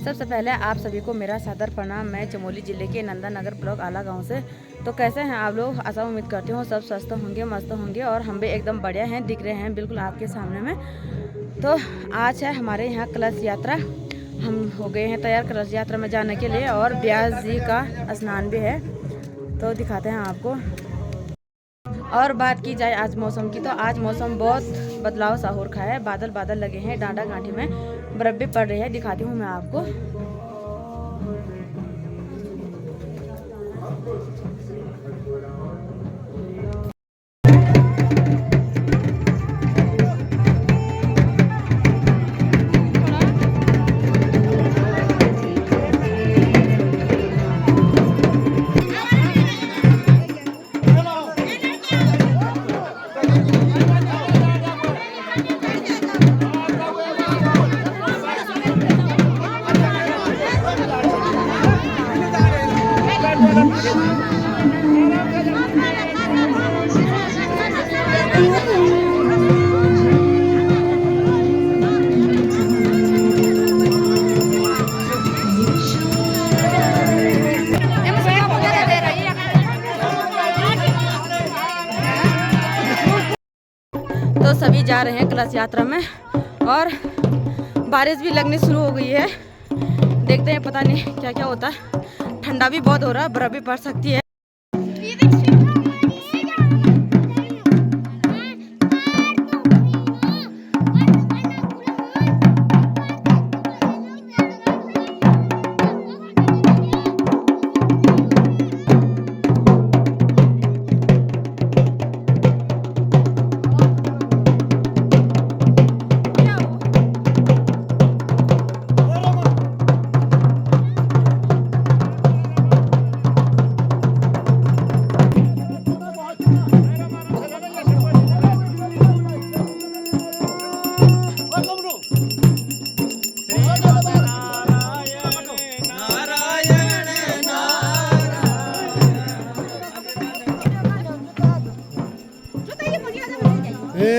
सबसे पहले आप सभी को मेरा सादर प्रणाम। मैं चमोली ज़िले के नंदानगर ब्लॉक आला गांव से। तो कैसे हैं आप लोग? आशा उम्मीद करती हूँ सब स्वस्थ होंगे, मस्त होंगे और हम भी एकदम बढ़िया हैं, दिख रहे हैं बिल्कुल आपके सामने में। तो आज है हमारे यहाँ कलश यात्रा। हम हो गए हैं तैयार कलश यात्रा में जाने के लिए और ब्यास जी का स्नान भी है, तो दिखाते हैं आपको। और बात की जाए आज मौसम की, तो आज मौसम बहुत बदलाव सा हो रखा है। बादल बादल लगे हैं, डांडा काठी में बर्फ भी पड़ रही है। दिखाती हूँ मैं आपको। तो सभी जा रहे हैं कलश यात्रा में और बारिश भी लगनी शुरू हो गई है। देखते हैं, पता नहीं क्या क्या होता है। ठंडा भी बहुत हो रहा है, बर्फ भी पड़ सकती है।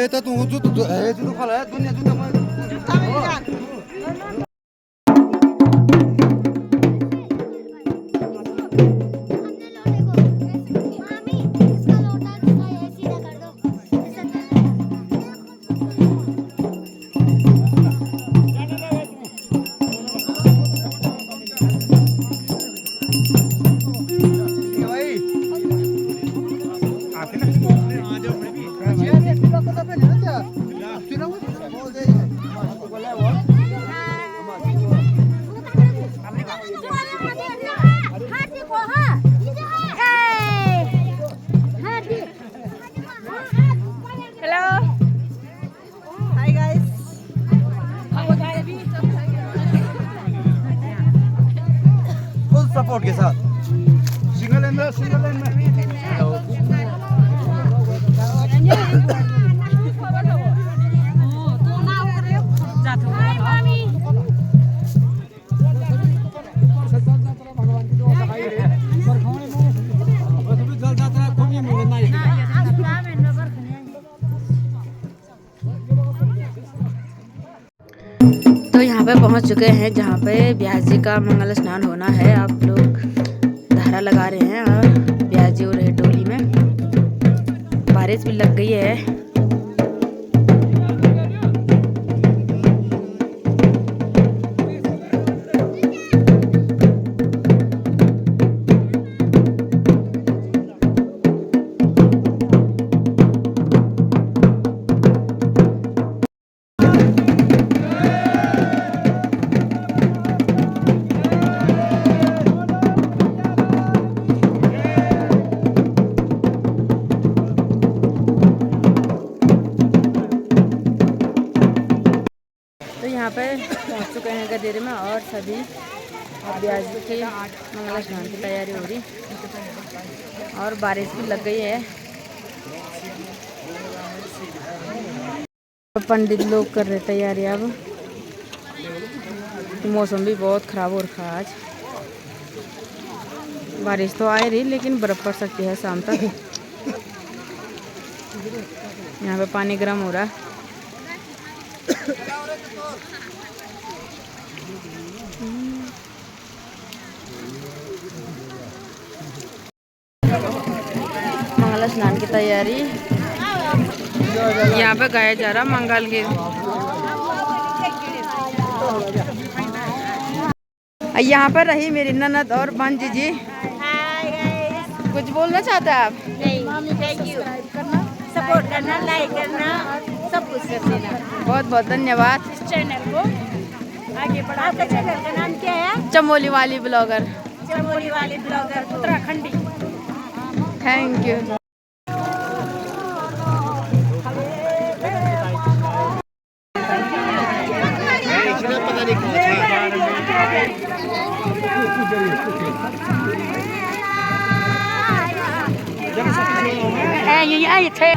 तो तू खाला दुनिया सपोर्ट के साथ सिंगल लाइन में तो यहाँ पे पहुँच चुके हैं जहाँ पे ब्यास जी का मंगल स्नान होना है। आप लोग धारा लगा रहे हैं और ब्यास जी हो रहे डोली में। बारिश भी लग गई है। यहाँ पे पहुँच चुके हैं गदेरे में और सभी ब्यास जी की मंगल स्नान की तैयारी हो रही और बारिश भी लग गई है। पंडित लोग कर रहे तैयारी। अब मौसम भी बहुत ख़राब हो रखा है आज। बारिश तो आ रही लेकिन बर्फ़ पड़ सकती है शाम तक। यहाँ पे पानी गर्म हो रहा है। मंगल स्नान की तैयारी यहाँ पे गाया जा रहा मंगल गीत। यहाँ पर रही मेरी ननद और बंजी जी। कुछ बोलना चाहते हैं आप? नहीं, थैंक यू। सपोर्ट करना, लाइक करना, सब कुछ कर देना। बहुत बहुत धन्यवाद। इस चैनल को आगे बढ़ा। आपका चैनल का नाम क्या है? चमोली वाली ब्लॉगर। चमोली वाली ब्लॉगर उत्तराखंडी। Thank you. ये आई थे।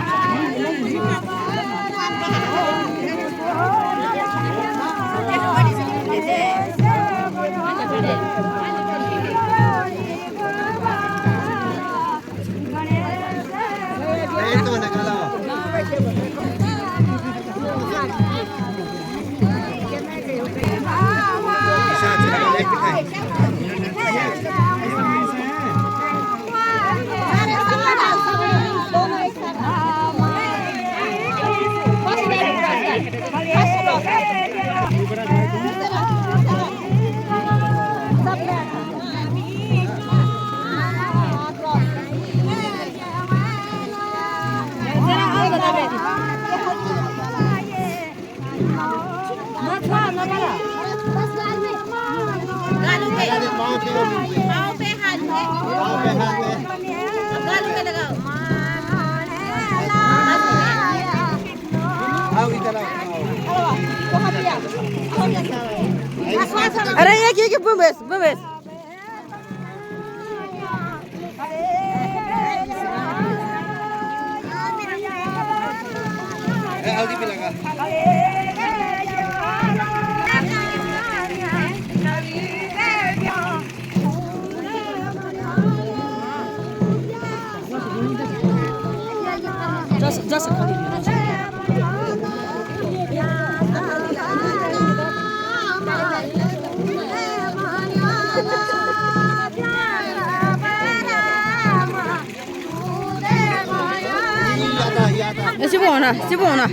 अरे ये बुमेश बुमेश हल्दी भी लगा। Sibona, Sibona.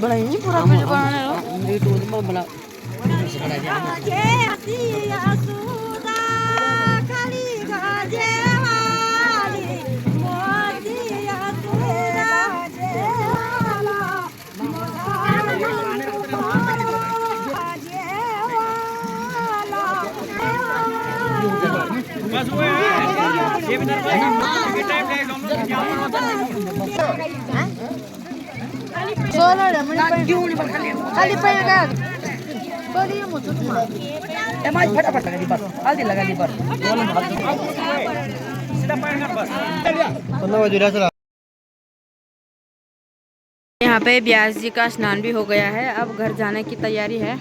बड़ा ही पूरा वीडियो बनाने लो यूट्यूब में बना ये भी खाली पैगा बड़ी मुझे एमाज फटाफट लगा दी बस हल्दी लगा दी बस सीधा पैर कर बस। यहाँ पे ब्यास जी का स्नान भी हो गया है। अब घर जाने की तैयारी है।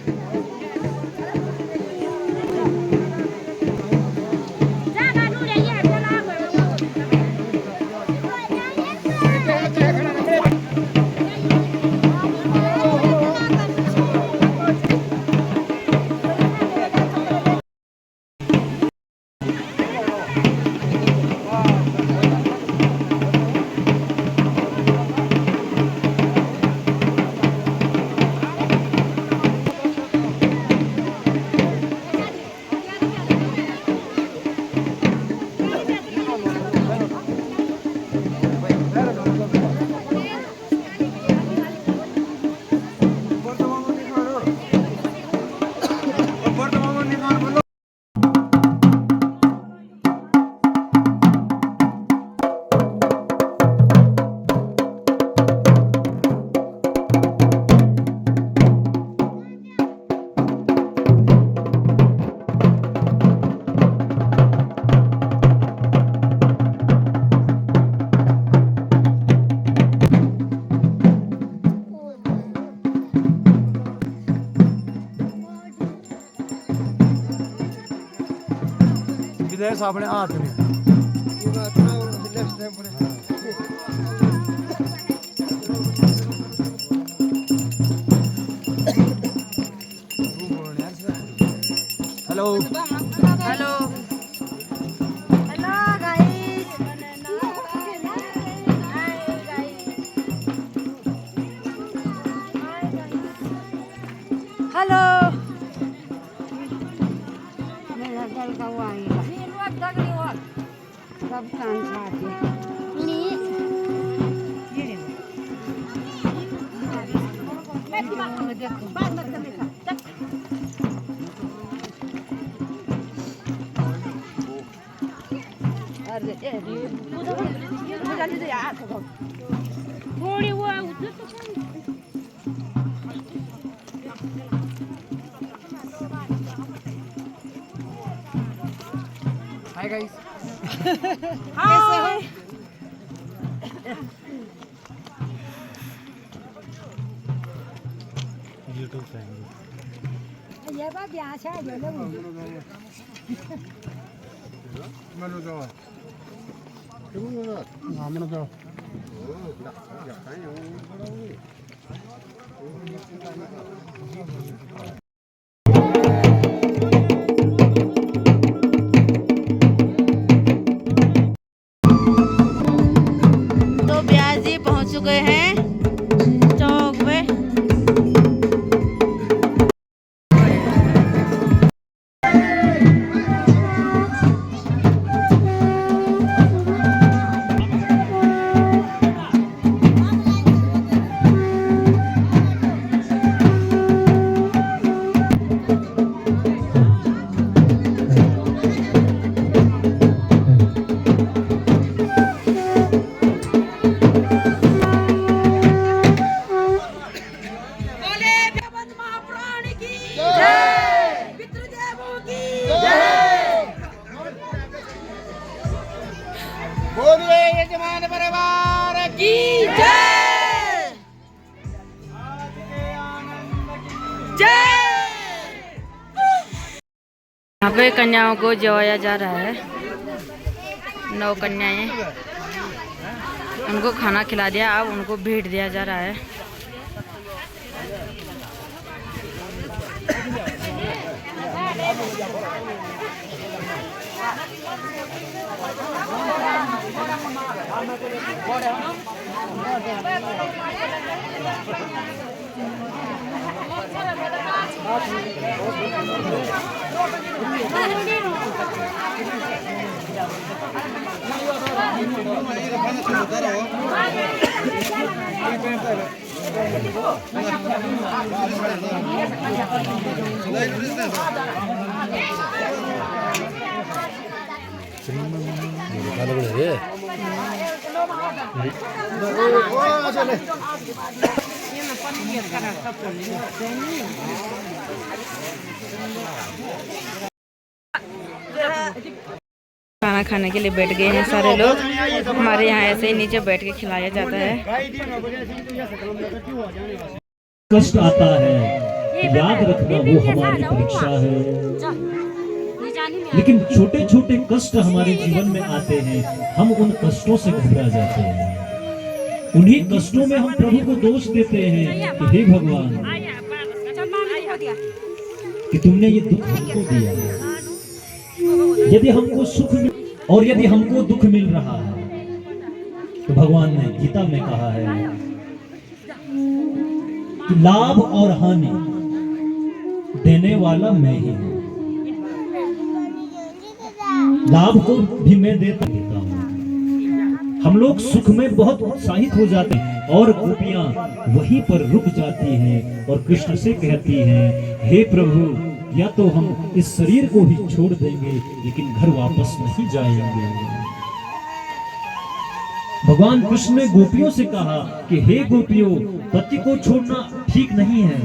दे सामने हाथ में hello hello hello guys hello मेरा गल का वाई सब कान छाती प्लीज देखो बात मत करने का अरे थोड़ी वो हाय गाइस कैसे हो यूट्यूब फैमिली ये बात यहाँ से आ जाओ मनो जाओ हां मनो जाओ तो ब्यास जी पहुंच चुके हैं चौक पे। बोलिए यजमान परिवार की जय जय। यहाँ पे कन्याओं को जवाया जा रहा है। 9 कन्याएं, उनको खाना खिला दिया, अब उनको भेंट दिया जा रहा है। खाना खाने के लिए बैठ गए हैं सारे लोग। हमारे यहाँ ऐसे ही नीचे बैठ के खिलाया जाता है। कष्ट आता है, याद रखना वो हमारी परीक्षा है। लेकिन छोटे छोटे कष्ट हमारे जीवन में आते हैं, हम उन कष्टों से घबरा जाते हैं। उन्हीं कष्टों में हम प्रभु को दोष देते हैं कि हे भगवान, कि तुमने ये दुख हमको दिया। यदि हमको सुख और यदि हमको दुख मिल रहा है, तो भगवान ने गीता में कहा है कि लाभ और हानि देने वाला मैं ही हूं। लाभ को भी मैं देता हूं। हम लोग सुख में बहुत उत्साहित हो जाते हैं और गोपियां वहीं पर रुक जाती हैं और कृष्ण से कहती हैं, हे प्रभु, या तो हम इस शरीर को ही छोड़ देंगे लेकिन घर वापस नहीं जाएंगे। भगवान कृष्ण ने गोपियों से कहा कि हे गोपियों, पति को छोड़ना ठीक नहीं है।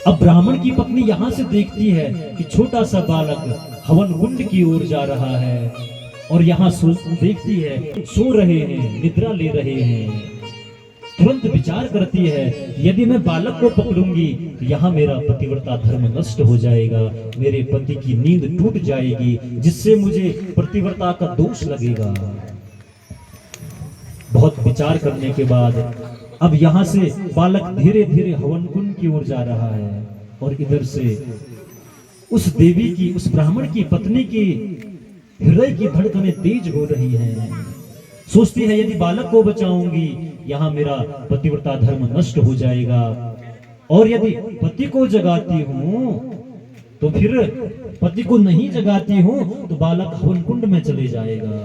अब ब्राह्मण की पत्नी यहाँ से देखती है कि छोटा सा बालक हवन कुंड की ओर जा रहा है और यहाँ देखती है सो रहे हैं, निद्रा ले रहे हैं। तुरंत विचार करती है, यदि मैं बालक को पकड़ूंगी तो यहाँ मेरा पतिव्रता धर्म नष्ट हो जाएगा, मेरे पति की नींद टूट जाएगी, जिससे मुझे पतिव्रता का दोष लगेगा। बहुत विचार करने के बाद अब यहाँ से बालक धीरे धीरे हवन कुंड की ओर जा रहा है और इधर से उस देवी की, उस ब्राह्मण की पत्नी की हृदय की धड़कनें तेज हो रही हैं। सोचती है यदि बालक को बचाऊंगी यहाँ मेरा पतिव्रता धर्म नष्ट हो जाएगा, और यदि पति को जगाती हूँ तो फिर पति को नहीं जगाती हूँ तो बालक हवन कुंड में चले जाएगा।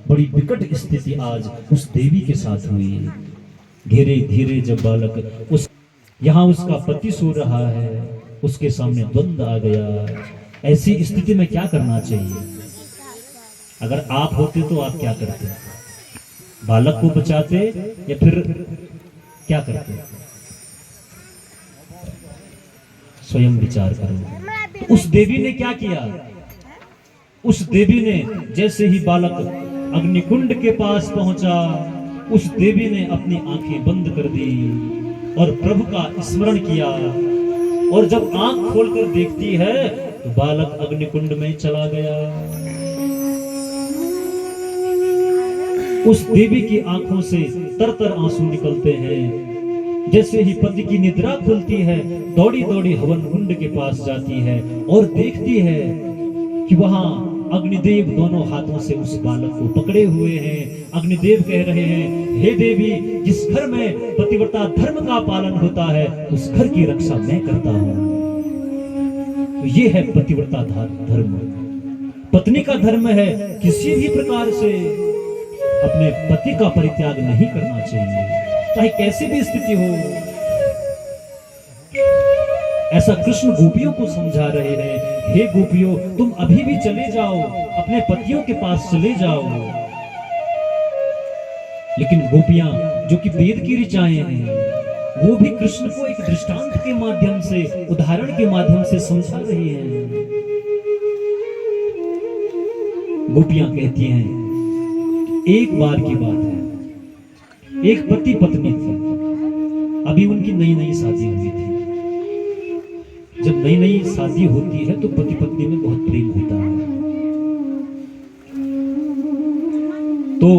बड़ी विकट स्थिति आज उस देवी के साथ हुई। धीरे धीरे जब बालक यहाँ उसका पति सो रहा है, उसके सामने द्वंद आ गया। ऐसी स्थिति में क्या करना चाहिए? अगर आप होते तो आप क्या करते? बालक को बचाते या फिर क्या करते? स्वयं विचार करो। तो उस देवी ने क्या किया? उस देवी ने जैसे ही बालक अग्निकुंड के पास पहुंचा, उस देवी ने अपनी आंखें बंद कर दी और प्रभु का स्मरण किया, और जब आंख खोलकर देखती है तो बालक अग्निकुंड में चला गया। उस देवी की आंखों से तरतर आंसू निकलते हैं। जैसे ही पति की निद्रा खुलती है, दौड़ी दौड़ी हवन कुंड के पास जाती है और देखती है कि वहां अग्निदेव दोनों हाथों से उस बालक को पकड़े हुए हैं। अग्निदेव कह रहे हैं, हे देवी, जिस घर में पतिव्रता धर्म का पालन होता है उस घर की रक्षा मैं करता हूं। तो ये है पतिव्रता धर्म। पत्नी का धर्म है किसी भी प्रकार से अपने पति का परित्याग नहीं करना चाहिए, चाहे कैसी भी स्थिति हो। ऐसा कृष्ण गोपियों को समझा रहे हैं, हे गोपियों, तुम अभी भी चले जाओ, अपने पतियों के पास चले जाओ। लेकिन गोपियां जो कि वेद की ऋचाएं हैं, वो भी कृष्ण को एक दृष्टांत के माध्यम से, उदाहरण के माध्यम से समझा रही हैं। गोपियां कहती हैं, एक बार की बात है, एक पति पत्नी थी, अभी उनकी नई नई शादी हुई थी। जब नई नई शादी होती है तो पति पत्नी में बहुत प्रेम होता है। तो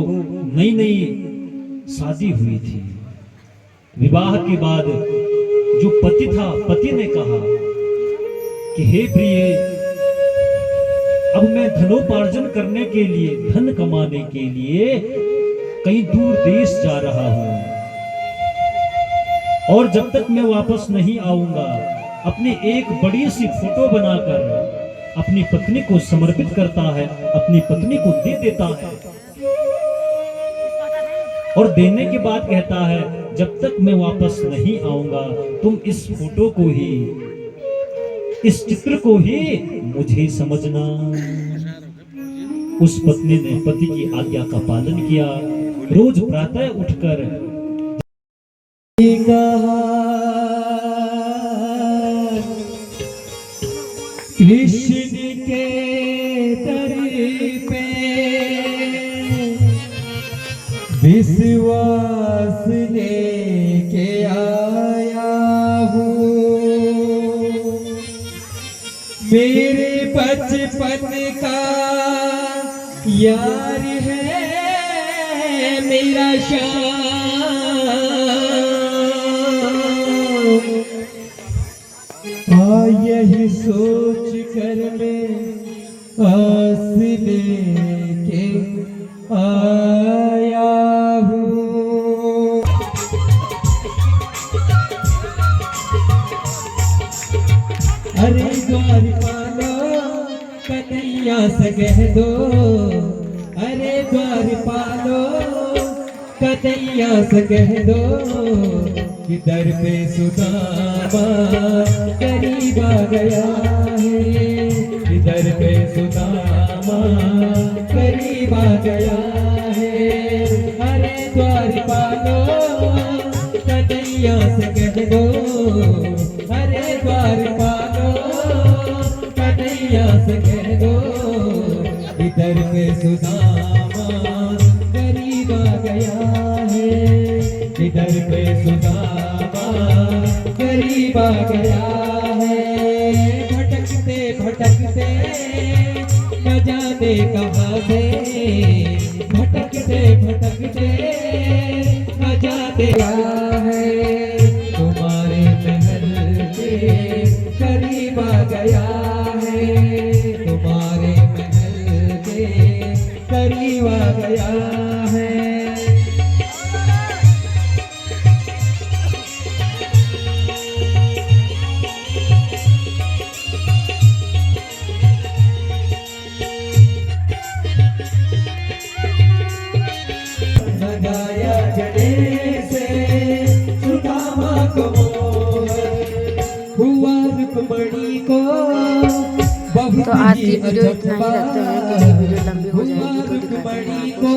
नई नई शादी हुई थी। विवाह के बाद जो पति था, पति ने कहा कि हे प्रिय, अब मैं धनोपार्जन करने के लिए, धन कमाने के लिए कहीं दूर देश जा रहा हूं, और जब तक मैं वापस नहीं आऊंगा अपनी एक बड़ी सी फोटो बनाकर अपनी पत्नी को समर्पित करता है, अपनी पत्नी को दे देता है, और देने के बाद कहता है, जब तक मैं वापस नहीं आऊंगा तुम इस फोटो को ही, इस चित्र को ही मुझे समझना। उस पत्नी ने पति की आज्ञा का पालन किया। रोज प्रातः उठकर कृष्ण के दर पे विश्वास लेके आया हूँ। मेरे बचपन का यार है मेरा श्याम, यही सोच कर मैं आस लेके आया हूँ। अरे द्वार पालो कन्हैया से कह दो, अरे द्वार पालो कन्हैया से कह दो, कि दर पे सुदामा करीब आ गया है, कि दर पे सुदामा करीब आ गया है। अरे द्वार पालो कन्हैया से कह दो, अरे द्वार पालो कन्हैया से कह दो, कि दर पे सुदामा करीब आ गया है, इधर पे सुदामा गरीब आ गया है। भटकते भटकते न जाने कहाँ से, भटकते भटकते न जाने कहाँ है। तुम्हारे महल के करीब आ गया है, तुम्हारे महल के करीब आ गया है। लगाया गले से सुदामा को हुआ रुक्मणी को बहुत तो आज की ही वीडियो इतना ही रखते हैं क्योंकि वीडियो लंबी हो जाएगी तो दिखाते हैं रुक्मणी को